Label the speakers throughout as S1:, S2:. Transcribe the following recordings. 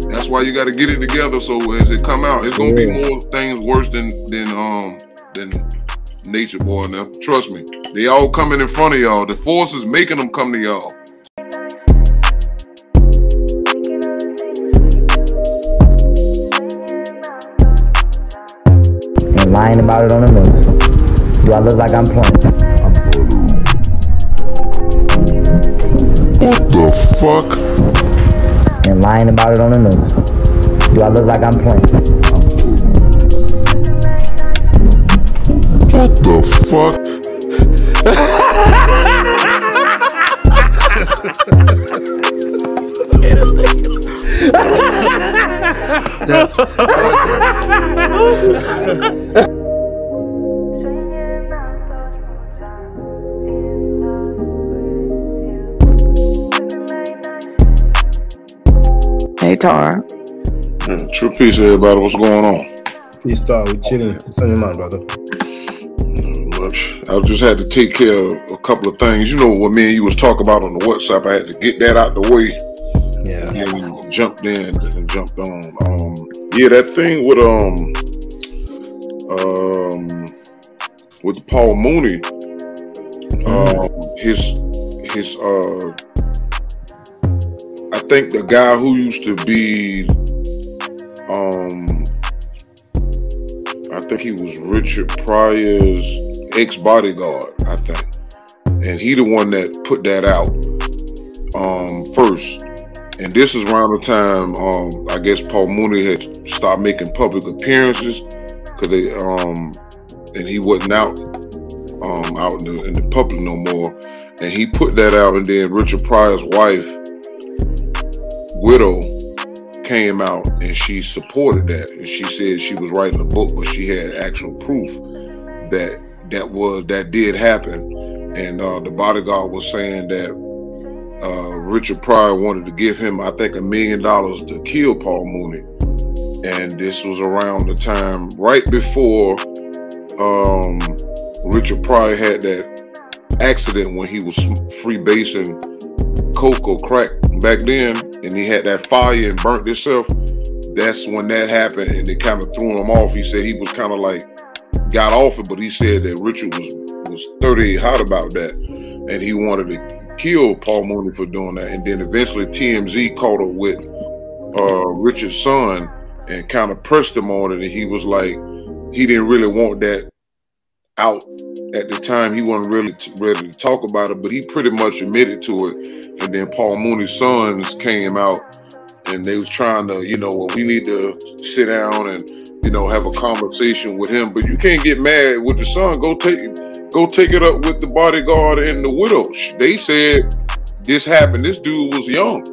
S1: That's why you got to get it together. So as it come out, it's gonna be more things worse than Nature Boy. Now, trust me, they all coming in front of y'all. The force is making them come to y'all.
S2: And lying about it on the news. Do I look like I'm playing?
S1: What the fuck?
S2: And lying about it on the news. Do I look like I'm playing?
S1: What the fuck?
S3: Hey, Tara.
S1: True peace, everybody. What's going on?
S4: Peace, Star. We chilling. What's on your mind, brother?
S1: Much. I just had to take care of a couple of things. You know what me and you was talking about on the WhatsApp. I had to get that out the way.
S4: Yeah.
S1: And jumped in and jumped on. Yeah, that thing with Paul Mooney. I think the guy who used to be, I think he was Richard Pryor's ex-bodyguard, I think. And he the one that put that out first. And this is around the time, I guess Paul Mooney had stopped making public appearances because and he wasn't out in the public no more. And he put that out, and then Richard Pryor's wife, widow, came out and she supported that, and she said she was writing a book, but she had actual proof that did happen. And the bodyguard was saying that Richard Pryor wanted to give him, I think, $1 million to kill Paul Mooney. And this was around the time right before Richard Pryor had that accident when he was freebasing coke or crack back then, and he had that fire and burnt himself. That's when that happened, and it kind of threw him off. He said he was kind of like got off it, but he said that Richard was 38 hot about that, and he wanted to kill Paul Mooney for doing that. And then eventually TMZ caught up with Richard's son and kind of pressed him on it, and he was like, he didn't really want that out at the time. He wasn't really ready to talk about it, but he pretty much admitted to it. And then Paul Mooney's sons came out, and they was trying to, well, we need to sit down and, have a conversation with him. But you can't get mad with the son. Go take it up with the bodyguard and the widow. They said this happened. This dude was young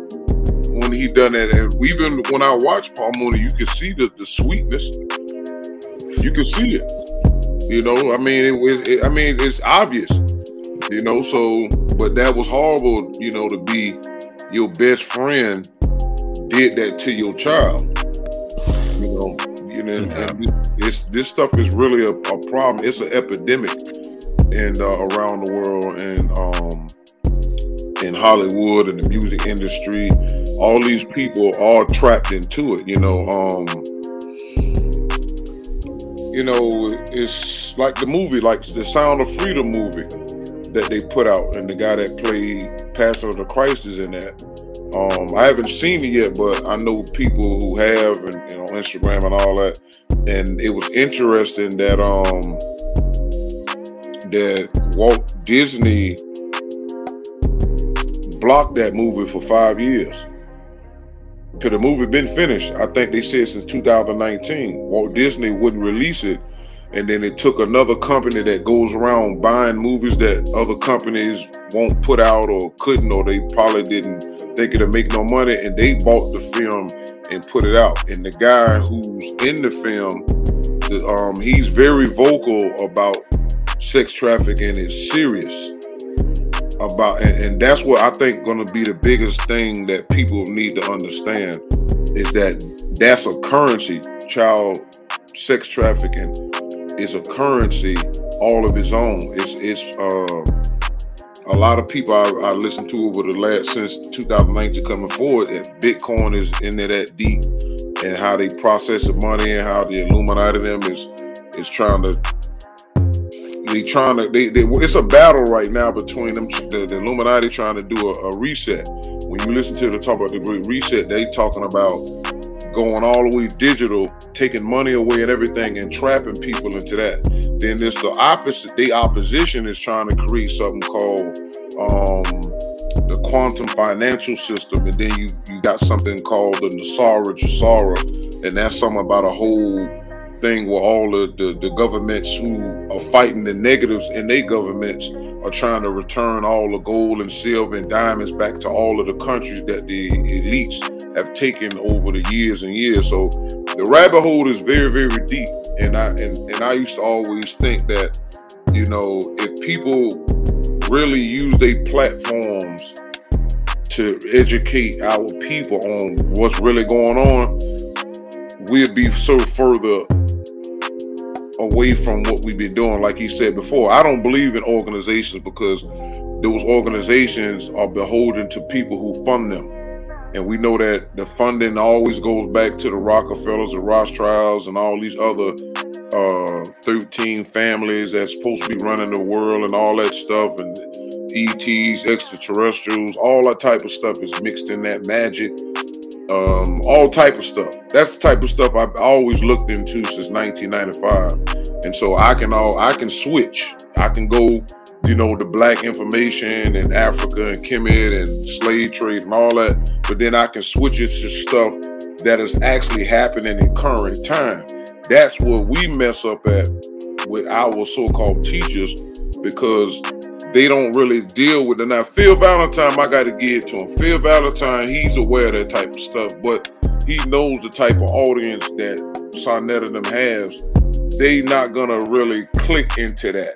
S1: when he done that. And even when I watched Paul Mooney, you could see the sweetness. You could see it. It's obvious. So, but that was horrible, to be your best friend did that to your child. And this stuff is really a problem. It's an epidemic around the world, and in Hollywood and the music industry. All these people are trapped into it. It's like the movie, like the Sound of Freedom movie that they put out, and the guy that played Pastor of the Christ is in that. I haven't seen it yet, but I know people who have, and on Instagram and all that. And it was interesting that that Walt Disney blocked that movie for 5 years. Because the movie been finished. I think they said since 2019. Walt Disney wouldn't release it. And then it took another company that goes around buying movies that other companies won't put out or couldn't, or they probably didn't think it'd make no money. And they bought the film and put it out. And the guy who's in the film, he's very vocal about sex trafficking. Is serious about, and that's what I think going to be the biggest thing that people need to understand, is that that's a currency. Child sex trafficking is a currency all of its own. It's a lot of people I listened to over the last, since 2019 coming forward, that Bitcoin is in there that deep, and how they process the money, and how the Illuminati them is trying to. It's a battle right now between them, the Illuminati trying to do a reset. When you listen to the talk about the Great Reset, they talking about going all the way digital, taking money away and everything, and trapping people into that. Then there's the opposite. The opposition is trying to create something called the quantum financial system, and then you got something called the Nasara Jasara, and that's something about a whole thing where all the governments who are fighting the negatives in their governments are trying to return all the gold and silver and diamonds back to all of the countries that the elites have taken over the years and years. So the rabbit hole is very, very deep. And I used to always think that, you know, if people really use their platforms to educate our people on what's really going on, we'd be so further away from what we've been doing. Like he said before, I don't believe in organizations, because those organizations are beholden to people who fund them. And we know that the funding always goes back to the Rockefellers, the Rothschilds, and all these other 13 families that's supposed to be running the world and all that stuff, and ETs, extraterrestrials, all that type of stuff is mixed in that magic. All type of stuff. That's the type of stuff I've always looked into since 1995. And so I can switch. I can go, you know, the black information and Africa and Kemet and slave trade and all that, but then I can switch it to stuff that is actually happening in current time. That's what we mess up at with our so-called teachers, because they don't really deal with it. Now, Phil Valentine, I got to give it to him. Phil Valentine, he's aware of that type of stuff, but he knows the type of audience that Sonetta them has. They not gonna really click into that,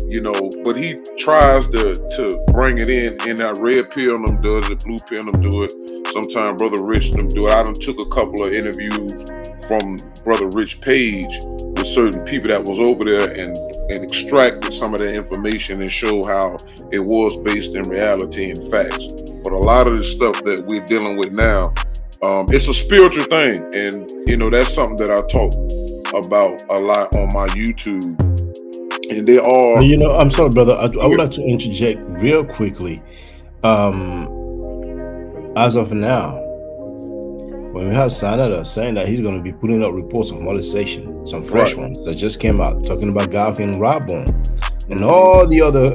S1: you know. But he tries to bring it in that red pill them does it, blue pill them do it. Sometimes Brother Rich them do it. I done took a couple of interviews from Brother Rich Page with certain people that was over there and extracted some of that information and show how it was based in reality and facts. But a lot of the stuff that we're dealing with now, it's a spiritual thing, and you know, that's something that I talk about a lot on my YouTube. And they are,
S4: you know, I'm sorry, brother, I would like to interject real quickly. As of now, when we have Sonetta saying that he's going to be putting up reports of molestation, some fresh ones that just came out, talking about Garvey and Robborn and all the other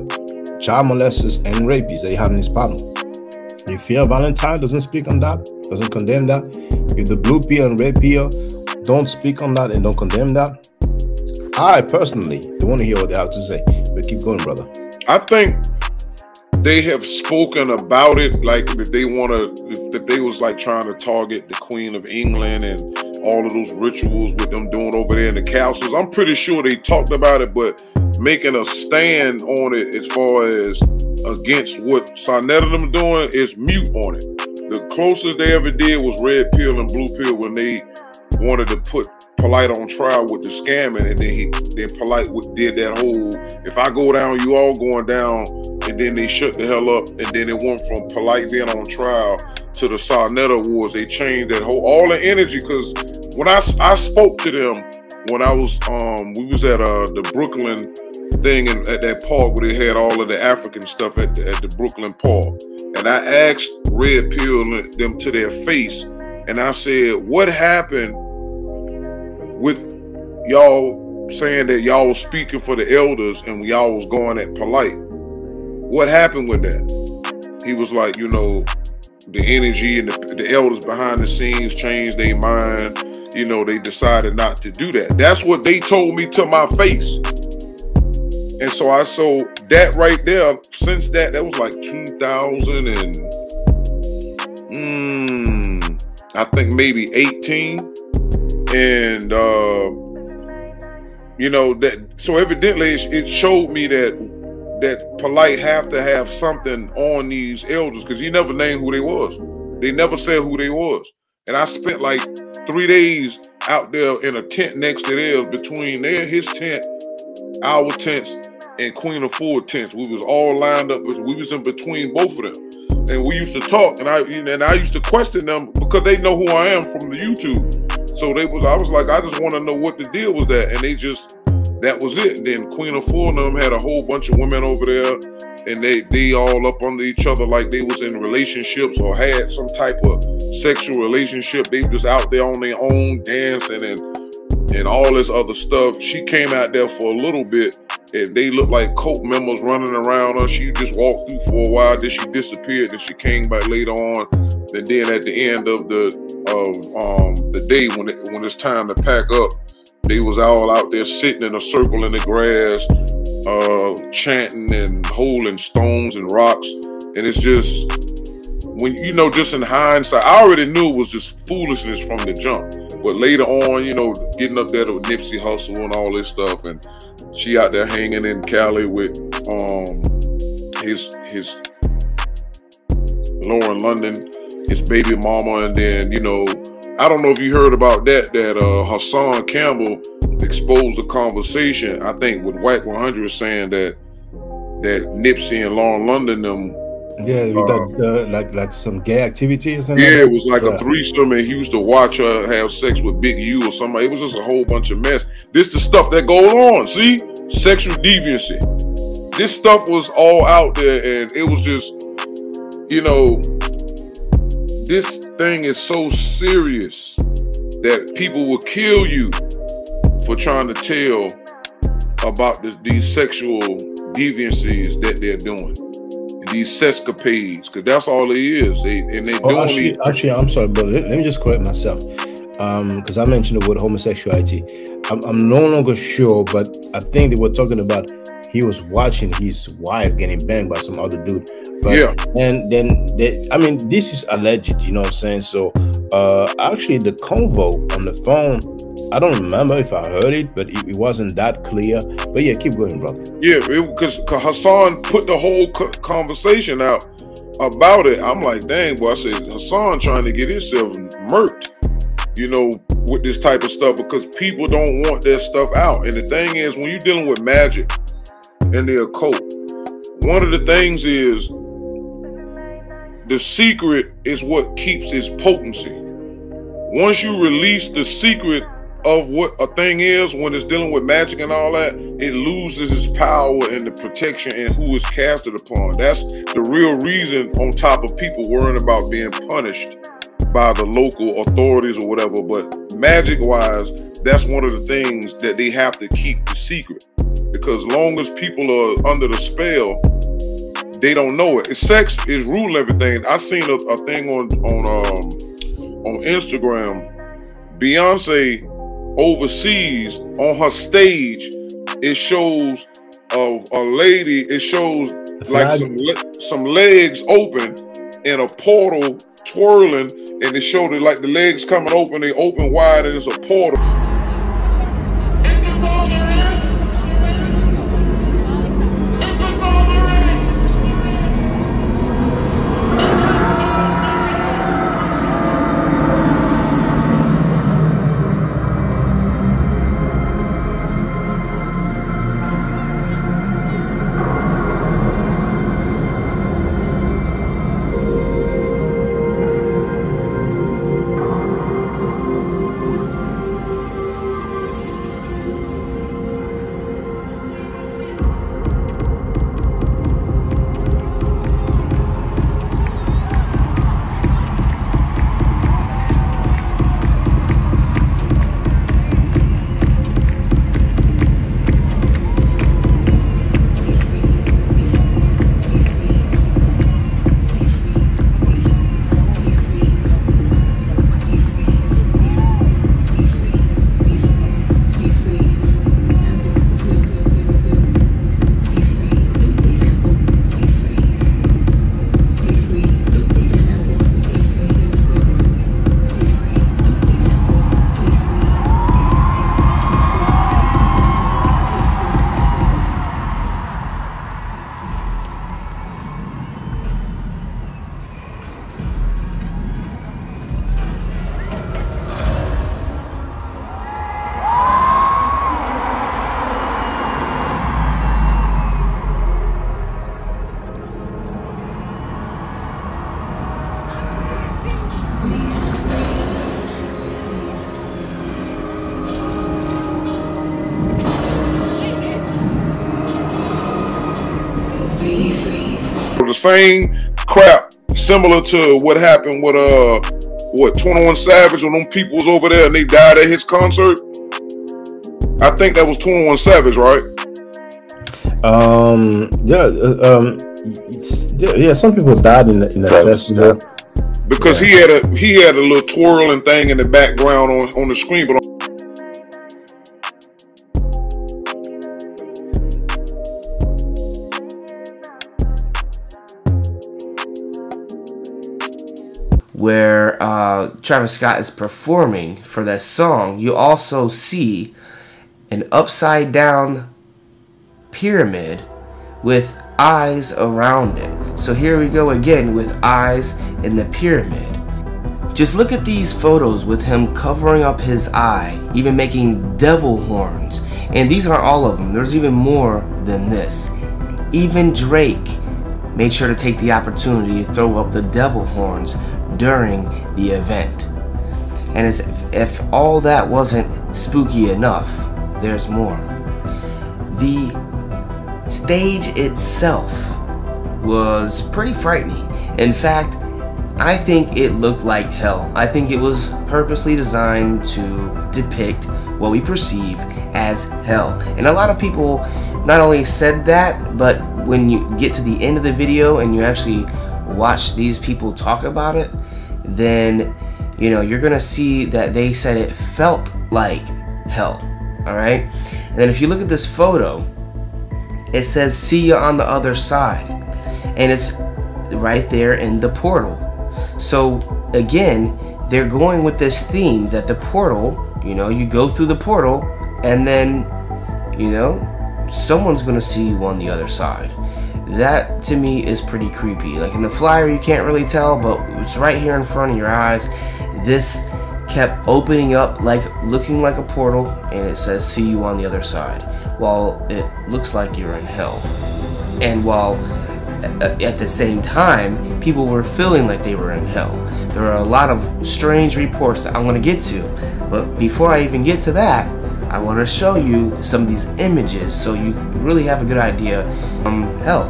S4: child molesters and rapists that he had in his panel. If Phil Valentine doesn't speak on that, doesn't condemn that, if the blue pill and red pill don't speak on that and don't condemn that, I personally don't want to hear what they have to say. But keep going, brother.
S1: I think they have spoken about it, like if they want to, if they was like trying to target the Queen of England and all of those rituals with them doing over there in the castles. I'm pretty sure they talked about it, but making a stand on it as far as against what Sonetta them doing is mute on it. The closest they ever did was red pill and blue pill when they wanted to put Polite on trial with the scamming, and then Polite did that whole, if I go down, you all going down, and then they shut the hell up, and then it went from Polite being on trial to the Sonetta wars. They changed that whole, all the energy, because when I spoke to them, when I was, we was at the Brooklyn thing at that park where they had all of the African stuff at the Brooklyn Park, and I asked Red Pill them to their face, and I said, what happened with y'all saying that y'all was speaking for the elders and y'all was going at Polite? What happened with that? He was like, you know, the energy and the elders behind the scenes changed their mind. You know, they decided not to do that. That's what they told me to my face. And so that right there, since that was like 2000 and I think maybe 18. And you know, that so evidently it showed me that Polite have to have something on these elders, because he never named who they was. They never said who they was. And I spent like 3 days out there in a tent next to theirs, between his tent, our tents, and Queen of Ford tents. We was all lined up. We was in between both of them. And we used to talk, and I used to question them because they know who I am from the YouTube. So I was like, I just want to know what the deal was that. And that was it. And then Queen of Ford and them had a whole bunch of women over there, and they all up under each other like they was in relationships or had some type of sexual relationship. They just out there on their own dancing and all this other stuff. She came out there for a little bit, and they looked like cult members running around her. She just walked through for a while, then she disappeared, then she came back later on. And then at the end of the day, when it's time to pack up, they was all out there sitting in a circle in the grass, chanting and holding stones and rocks. And it's just, when you know, just in hindsight, I already knew it was just foolishness from the jump. But later on, you know, getting up there with Nipsey Hussle and all this stuff, and she out there hanging in Cali with his Lauren London, his baby mama. And then, you know, I don't know if you heard about that Hassan Campbell exposed the conversation, I think, with Wack 100, saying that Nipsey and Lauren London them, like some gay activity or something. Yeah, it was like a threesome, and he used to watch her have sex with Big U or somebody. It was just a whole bunch of mess. This the stuff that goes on. See, sexual deviancy. This stuff was all out there, and it was just, you know, this thing is so serious that people will kill you for trying to tell about these sexual deviancies that they're doing, and these sescapades, because that's all it is. Actually,
S4: I'm sorry, but let me just correct myself, because I mentioned the word homosexuality. I'm no longer sure, but I think they were talking about he was watching his wife getting banged by some other dude. But, yeah. And then I mean, this is alleged, you know what I'm saying? So actually the convo on the phone, I don't remember if I heard it, but it wasn't that clear. But yeah, keep going, brother. Yeah,
S1: because Hassan put the whole conversation out about it. I'm like, dang, boy, I said, Hassan trying to get himself murked, you know, with this type of stuff, because people don't want their stuff out. And the thing is, when you're dealing with magic and the occult, one of the things is the secret is what keeps its potency. Once you release the secret of what a thing is, when it's dealing with magic and all that, it loses its power and the protection and who it's casted upon. That's the real reason, on top of people worrying about being punished by the local authorities or whatever. But magic wise, that's one of the things that they have to keep the secret, because long as people are under the spell, they don't know it. Sex is ruling everything. I seen a thing on Instagram. Beyonce overseas on her stage, it shows of a lady. It shows like some legs open and a portal twirling, and it showed it like the legs coming open. They open wide, and it's a portal. the same crap similar to what happened with 21 Savage when them people was over there and they died at his concert. I think that was 21 Savage, right?
S4: Yeah, some people died in the festival.
S1: Because he had a little twirling thing in the background on the screen, but
S3: where Travis Scott is performing for that song, you also see an upside down pyramid with eyes around it. So here we go again with eyes in the pyramid. Just look at these photos with him covering up his eye, even making devil horns. And these aren't all of them. There's even more than this. Even Drake made sure to take the opportunity to throw up the devil horns during the event. And as if all that wasn't spooky enough, there's more. The stage itself was pretty frightening. In fact, I think it looked like hell. I think it was purposely designed to depict what we perceive as hell. And a lot of people not only said that, but when you get to the end of the video and you actually watch these people talk about it, then you know you're gonna see that they said it felt like hell. All right, and then if you look at this photo, it says "see you on the other side," and it's right there in the portal. So again, they're going with this theme that the portal, you know, you go through the portal and then, you know, someone's gonna see you on the other side. That to me is pretty creepy. Like in the flyer you can't really tell, but it's right here in front of your eyes. This kept opening up, like looking like a portal, and it says "see you on the other side," while it looks like you're in hell. And while at the same time people were feeling like they were in hell. There are a lot of strange reports that I'm going to get to, but before I even get to that, I want to show you some of these images so you really have a good idea of hell.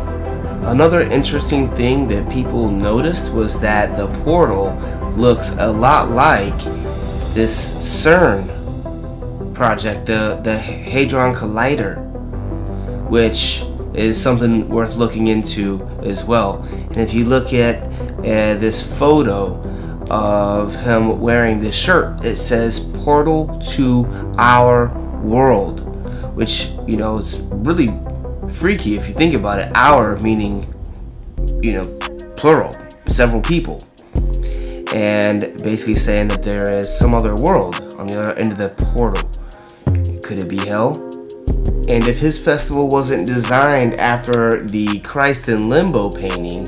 S3: Another interesting thing that people noticed was that the portal looks a lot like this CERN project, the Hadron Collider, which is something worth looking into as well. And if you look at this photo of him wearing this shirt, it says "Portal to Our World," which, you know, it's really freaky if you think about it. Our meaning, you know, plural, several people, and basically saying that there is some other world on the other end of the portal. Could it be hell? And if his festival wasn't designed after the Christ in Limbo painting,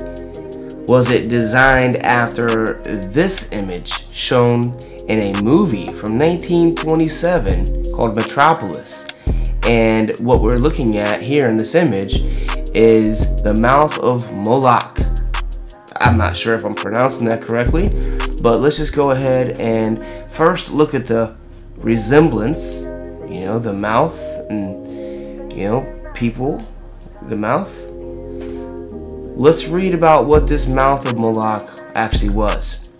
S3: was it designed after this image shown in a movie from 1927 called Metropolis? And what we're looking at here in this image is the mouth of Moloch. I'm not sure if I'm pronouncing that correctly, but let's just go ahead and first look at the resemblance, you know, the mouth and, you know, people, the mouth. Let's read about what this mouth of Moloch actually was.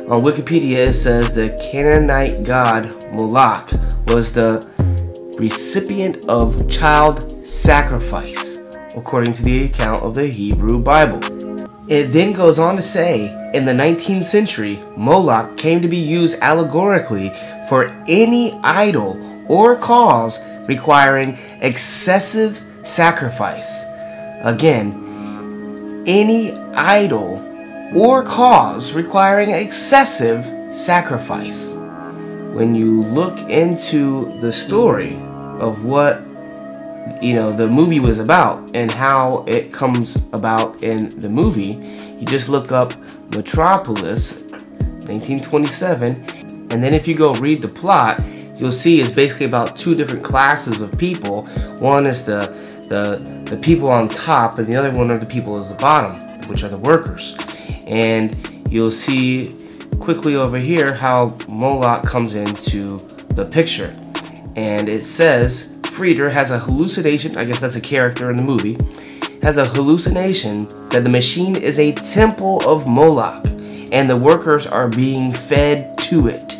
S3: On Wikipedia it says the Canaanite god Moloch was the recipient of child sacrifice, according to the account of the Hebrew Bible. It then goes on to say, in the 19th century, Moloch came to be used allegorically for any idol or cause requiring excessive sacrifice. Again, any idol or cause requiring excessive sacrifice. When you look into the story of what, you know, the movie was about and how it comes about in the movie, you just look up Metropolis 1927, and then if you go read the plot, you'll see it's basically about two different classes of people. One is the people on top, and the other one are the people at the bottom, which are the workers. And you'll see quickly over here how Moloch comes into the picture. And it says Frieder has a hallucination, I guess that's a character in the movie, has a hallucination that the machine is a temple of Moloch and the workers are being fed to it.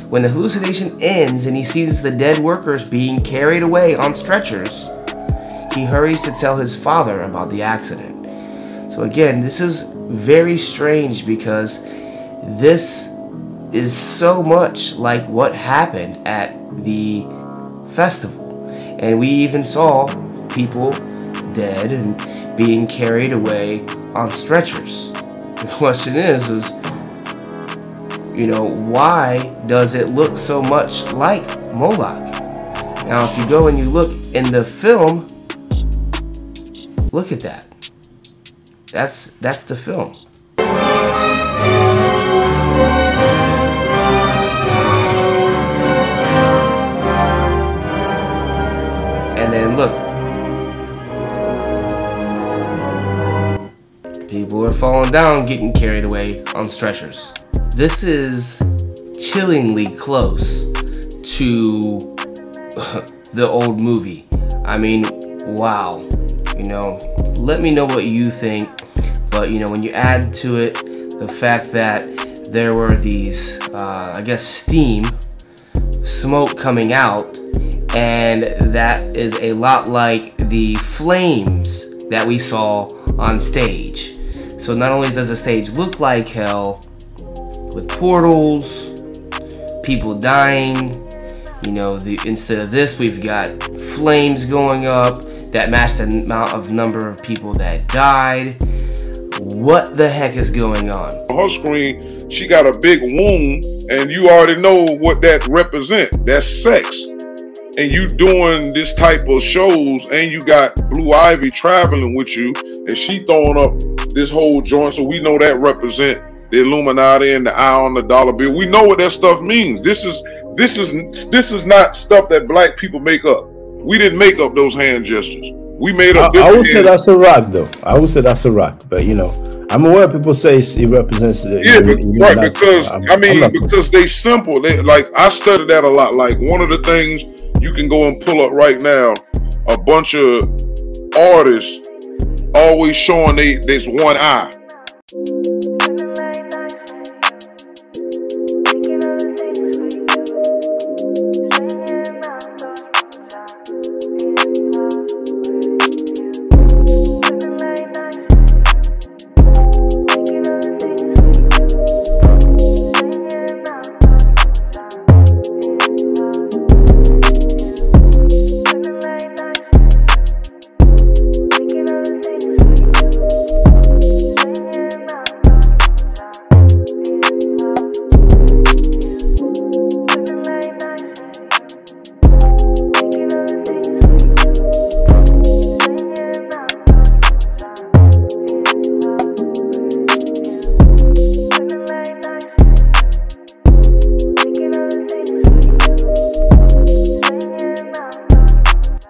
S3: When the hallucination ends and he sees the dead workers being carried away on stretchers, he hurries to tell his father about the accident. So again, this is very strange because this is so much like what happened at the festival. And we even saw people dead and being carried away on stretchers. The question is, you know, why does it look so much like Moloch? Now, if you go and you look in the film, look at that. That's the film. And then look. People are falling down, getting carried away on stretchers. This is chillingly close to the old movie. I mean, wow. You know, let me know what you think. But, you know, when you add to it the fact that there were these, I guess, smoke coming out, and that is a lot like the flames that we saw on stage. So not only does the stage look like hell, with portals, people dying, you know, instead of this, we've got flames going up that match the number of people that died. What the heck is going on?
S1: On her screen, she got a big wound, and you already know what that represents. That's sex. And you doing this type of shows, and you got Blue Ivy traveling with you, and she throwing up this whole joint, so we know that represent the Illuminati and the eye on the dollar bill. We know what that stuff means. This is not stuff that black people make up. We didn't make up those hand gestures. We made up.
S4: I would say that's a rock, though. I would say that's a rock, but you know, I'm aware people say it represents the.
S1: Yeah, right. Because because they simple. They like I studied that a lot. Like one of the things you can go and pull up right now, a bunch of artists always showing there's one eye.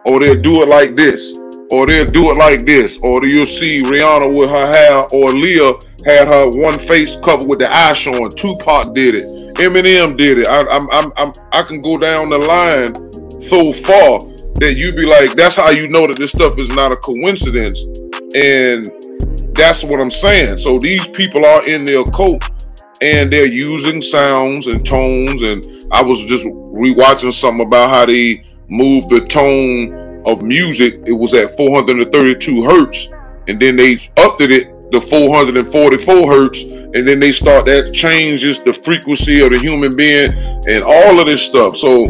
S1: Or they'll do it like this, or they'll do it like this, or you'll see Rihanna with her hair, or Leah had her one face covered with the eye showing. Tupac did it. Eminem did it. I can go down the line so far that you be like, that's how you know that this stuff is not a coincidence. And that's what I'm saying. So these people are in the occult, and they're using sounds and tones. And I was just rewatching something about how they moved the tone of music. It was at 432 hertz, and then they upped it to 444 hertz, and then they start that changes the frequency of the human being and all of this stuff. So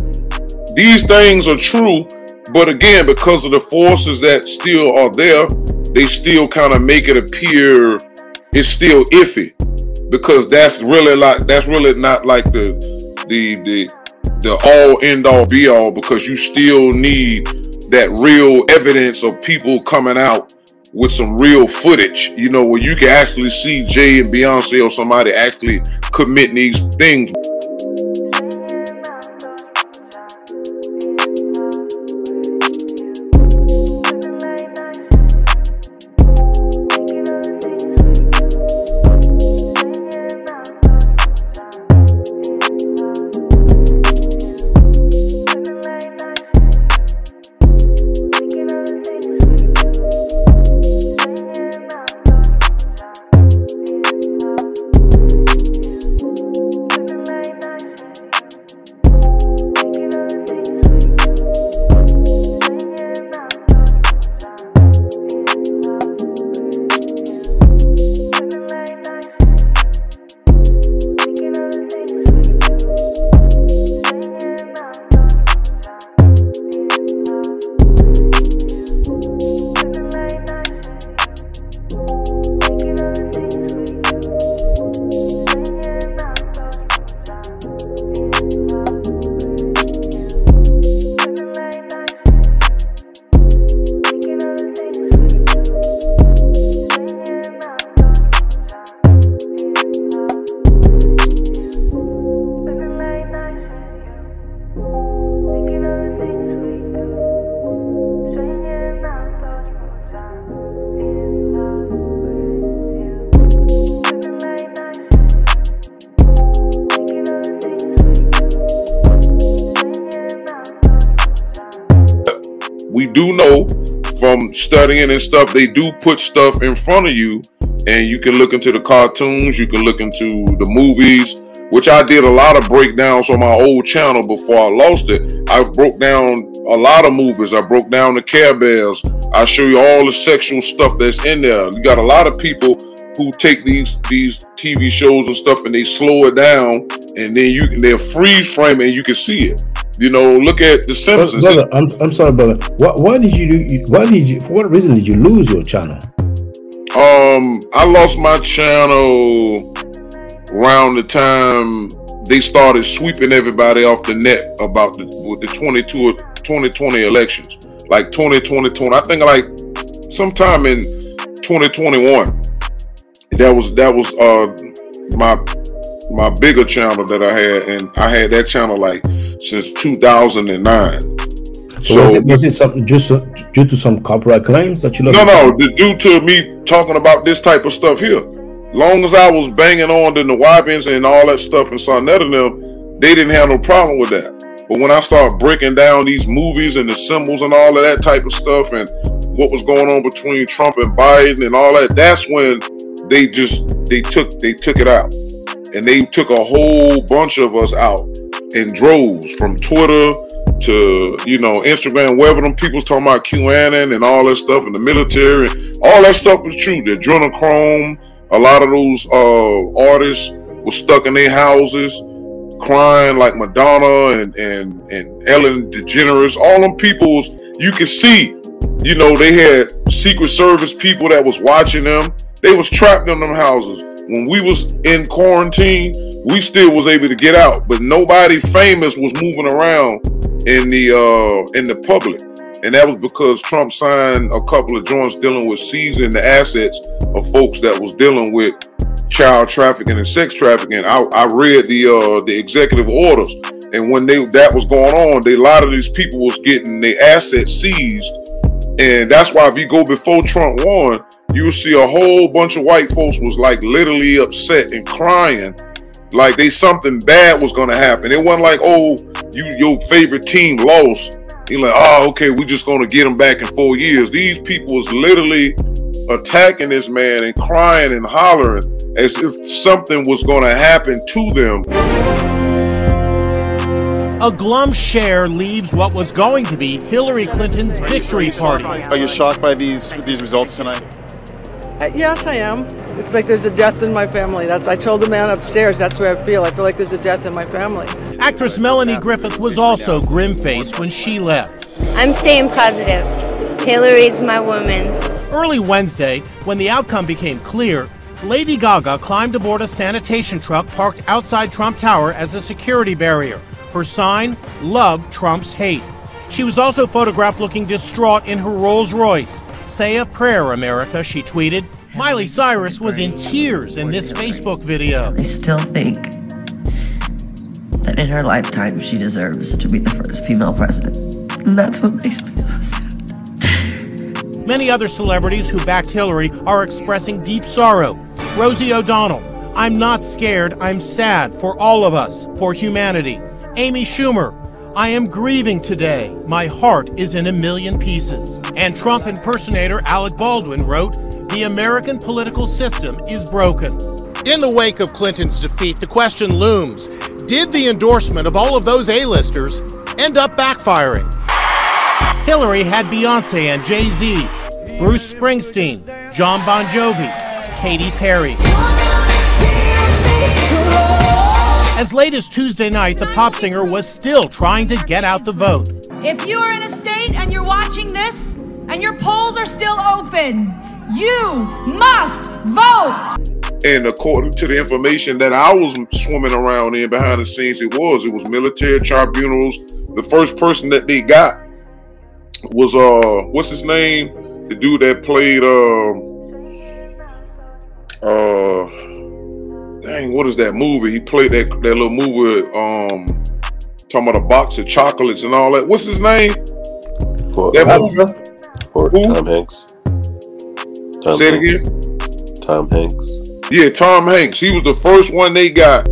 S1: these things are true, but again, because of the forces that still are there, they still kind of make it appear it's still iffy, because that's really not like the all end all be all, because you still need that real evidence of people coming out with some real footage, you know, where you can actually see Jay and Beyonce or somebody actually committing these things. we do know from studying and stuff, they do put stuff in front of you, and you can look into the cartoons, you can look into the movies, which I did a lot of breakdowns on my old channel before I lost it. I broke down a lot of movies. I broke down the Care Bears. I show you all the sexual stuff that's in there. You got a lot of people who take these TV shows and stuff and they slow it down, and then they'll freeze frame it and you can see it. You know, look at The Simpsons.
S4: Brother, I'm sorry, brother. What did you do? For what reason did you lose your channel?
S1: I lost my channel around the time they started sweeping everybody off the net about the 2020 elections, like 2020. I think like sometime in 2021. That was my bigger channel that I had, and I had that channel like since 2009.
S4: So was it something just due to some copyright claims that you lost?
S1: No, due to me talking about this type of stuff here. Long as I was banging on the Nawabians and all that stuff and Sonetta and them, they didn't have no problem with that. But when I start breaking down these movies and the symbols and all of that type of stuff and what was going on between Trump and Biden and all that, that's when they took it out. And they took a whole bunch of us out in droves, from Twitter to, you know, Instagram, wherever them people's talking about QAnon and all that stuff, in the military, all that stuff was true. The adrenochrome, a lot of those artists were stuck in their houses crying, like Madonna and Ellen DeGeneres. All them people, you could see, you know, they had Secret Service people that was watching them. They was trapped in them houses. When we was in quarantine, we still was able to get out, but nobody famous was moving around in the public. And that was because Trump signed a couple of joints dealing with seizing the assets of folks that was dealing with child trafficking and sex trafficking. I read the executive orders, and when that was going on, a lot of these people was getting their assets seized. And that's why if you go before Trump won, you see a whole bunch of white folks was like literally upset and crying, like something bad was gonna happen. It wasn't like, oh, your favorite team lost. You're like, oh, okay, we just gonna get them back in 4 years. These people was literally attacking this man and crying and hollering as if something was gonna happen to them.
S5: A glum Cher leaves what was going to be Hillary Clinton's victory party.
S6: Are you shocked by these results tonight?
S7: Yes, I am. It's like there's a death in my family. I told the man upstairs, that's where I feel like there's a death in my family.
S5: Actress Melanie Griffith was also grim-faced when she left.
S8: I'm staying positive. Hillary's my woman.
S5: Early Wednesday, when the outcome became clear, Lady Gaga climbed aboard a sanitation truck parked outside Trump Tower as a security barrier. Her sign, Love Trump's Hate. She was also photographed looking distraught in her Rolls Royce. Say a prayer, America, she tweeted. Miley Cyrus was in tears in this Facebook video.
S9: I still think that in her lifetime she deserves to be the first female president. And that's what makes me so sad.
S5: Many other celebrities who backed Hillary are expressing deep sorrow. Rosie O'Donnell, I'm not scared, I'm sad for all of us, for humanity. Amy Schumer, I am grieving today. My heart is in a million pieces. And Trump impersonator Alec Baldwin wrote, the American political system is broken. In the wake of Clinton's defeat, the question looms, did the endorsement of all of those A-listers end up backfiring? Hillary had Beyonce and Jay-Z, Bruce Springsteen, John Bon Jovi, Katy Perry. As late as Tuesday night, the pop singer was still trying to get out the vote.
S10: If you are in a state and you're watching this and your polls are still open, you must vote.
S1: And according to the information that I was swimming around in behind the scenes, it was military tribunals. The first person that they got was what's his name? The dude that played dang, what is that movie? He played that little movie talking about a box of chocolates and all that. What's his name?
S6: Tom Hanks.
S1: Say it again?
S6: Tom Hanks.
S1: Yeah, Tom Hanks. He was the first one they got.